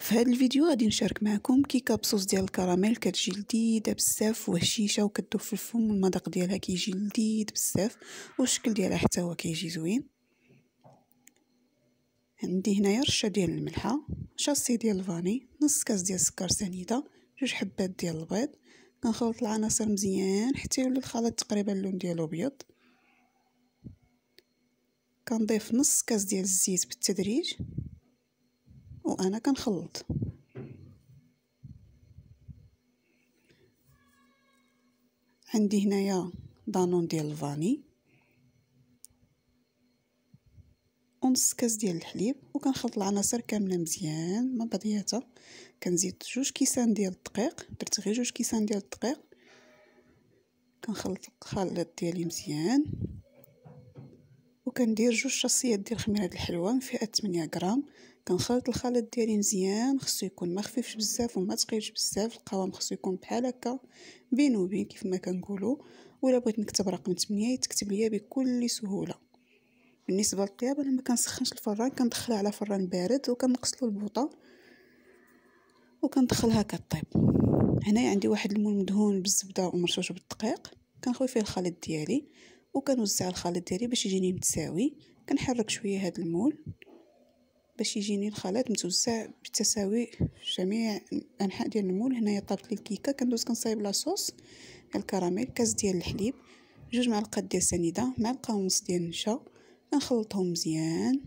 في هذا الفيديو غادي نشارك معكم كيكه بصوص ديال الكراميل كتجي لذيذه بزاف وهشيشه وكتذوب في الفم والمذاق ديالها كيجي لذيذ بزاف والشكل ديالها حتى هو كيجي زوين. عندي هنايا رشه ديال الملحه، شاصي ديال الفاني، نص كاس ديال السكر سنيده، 2 حبات ديال البيض. كنخلط العناصر مزيان حتى يولي الخليط تقريبا اللون ديالو ابيض. كنضيف نص كاس ديال الزيت بالتدريج وانا كنخلط. عندي هنايا دانون ديال الفاني ونص كاس ديال الحليب، وكنخلط العناصر كامله مزيان مع بعضياتها. كنزيد 2 كيسان ديال الدقيق، درت غير 2 كيسان ديال الدقيق. كنخلط الخليط ديالي مزيان وكندير 2 شاصيات ديال خميره الحلوه من فئه 8 غرام. كنخلط الخليط ديالي مزيان، خصو يكون ما خفيفش بزاف وما ثقيلش بزاف، القوام خصو يكون بحال هكا بين وبين كيف ما كنقولوا. ولا بغيت نكتب رقم 8 يتكتب ليا بكل سهوله. بالنسبه للطياب انا ما كنسخنش الفران، كندخلها على فران بارد وكنقصلو البوطه وكندخلها كطيب. هنايا عندي واحد المول مدهون بالزبده ومرشوش بالدقيق، كنخوي فيه الخليط ديالي وكنوزع الخليط ديالي باش يجيني متساوي. كنحرك شويه هذا المول باش يجيني الخليط متوزع بالتساوي في جميع انحاء ديال المول. هنايا طابت لي الكيكه، كندوز كنصايب لاصوص ديال الكراميل، كاس ديال الحليب، 2 معالق ديال سنيده، معلقه ونص ديال النشا. كنخلطهم مزيان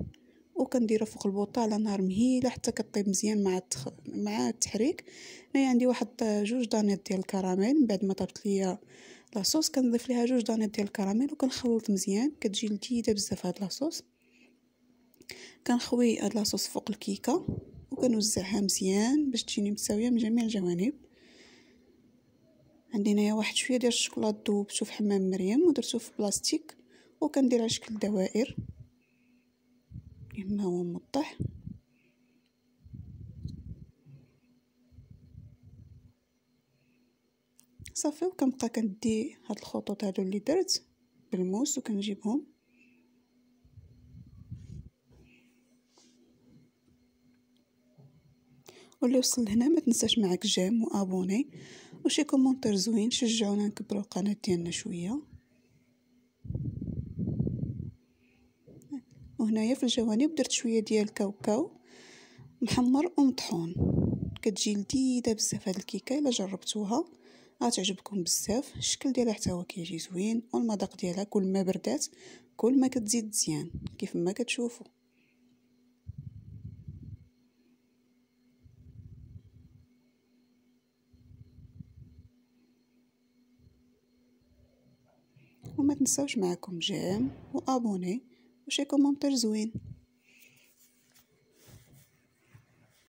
وكنديرها فوق البوطه على نار مهيله حتى كطيب مزيان مع التحريك. هنايا عندي واحد 2 دانيط ديال الكراميل، من بعد ما طابت ليا لاصوص كنضيف ليها 2 دانيط ديال الكراميل وكنخلط مزيان. كتجي لذيذه بزاف هاد لاصوص. كنخوي هاد لاصوص فوق الكيكه وكنوزعها مزيان باش تجيني متساويه من جميع الجوانب. عندي هنايا واحد شويه ديال الشوكولاط ذوبتو في حمام مريم ودرتو في بلاستيك وكندير على شكل دوائر كما هو موضح. صافي وكنبقى كندي هاد الخطوط هادو اللي درت بالموس وكنجيبهم. واللي وصل لهنا ما تنساش معاك جيم وابوني وشي كومونتير زوين، شجعونا نكبروا القناه ديالنا شويه. وهنايا في الجوانب درت شويه ديال الكاوكاو محمر ومطحون. كتجي لذيذه بزاف هاد الكيكه، الا جربتوها غتعجبكم بزاف. الشكل ديالها حتى هو كيجي زوين والمذاق ديالها كل ما بردات كل ما كتزيد مزيان كيف ما كتشوفوا. وما تنساوش معكم جيم وابوني وشي كومونتير زوين.